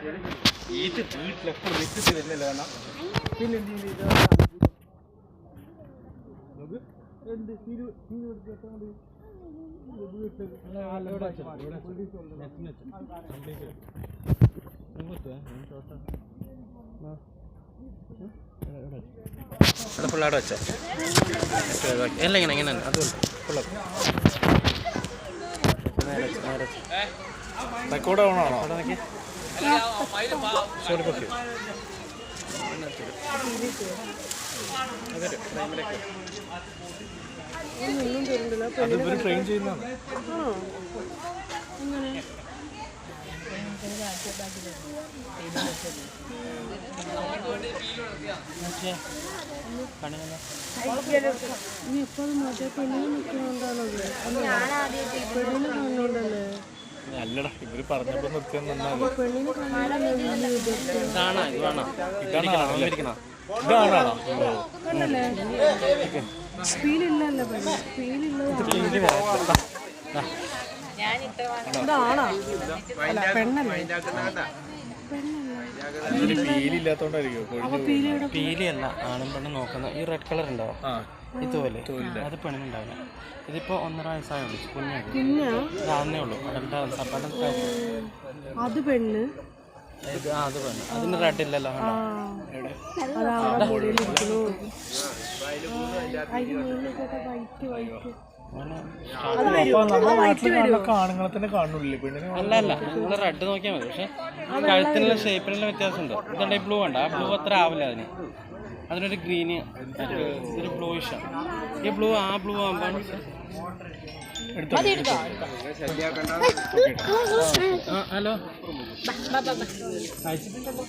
ഇത് വീട്ടിലെപ്പോഴും വെച്ചിട്ട് വരുന്നില്ല കാരണം പിന്നെ ഫുള്ളാടെ വെച്ചോ എല്ലാം ഇങ്ങനെ ഇങ്ങനെ അതുകൊണ്ട് ഫുള്ള് റെക്കോർഡ് ആവണോ അവിടെ നോക്കി സോറി പൊക്കി അത് ഇവർ ട്രെയിൻ ചെയ്യുന്നതാണ്. അല്ലടാ ഇവര് പറഞ്ഞപ്പോ നിർത്തിയാൽ പീലിയല്ല ആണും പെണ്ണും നോക്കുന്ന ഈ റെഡ് കളർ ഉണ്ടാവും ഇതുപോലെ അത് പെണ്ണിനുണ്ടാവില്ല. ഇതിപ്പോ 1.5 വയസ്സായുള്ളൂ കുഞ്ഞാന്നേ ഉള്ളൂ. അത് പെണ്ണ് അത് പെണ്ണ് അതിന് റെഡ് ഇല്ലല്ലോ. ആണുങ്ങളെ തന്നെ കാണുന്നില്ലേ പെണ്ണിനെ? അല്ല നിങ്ങൾ റെഡ് നോക്കിയാൽ മതി. പക്ഷെ കഴുത്തിനുള്ള ഷേപ്പിനുള്ള വ്യത്യാസമുണ്ട്. ഇതുണ്ട് ബ്ലൂ ഉണ്ട്. ആ ബ്ലൂ അത്ര ആവില്ല അതിനൊരു ഗ്രീന് ഒരു ബ്ലൂയിഷാണ്. ഈ ബ്ലൂ ആ ബ്ലൂ ആകുമ്പോൾ ഹലോ അയച്ചിട്ടുണ്ടല്ലോ.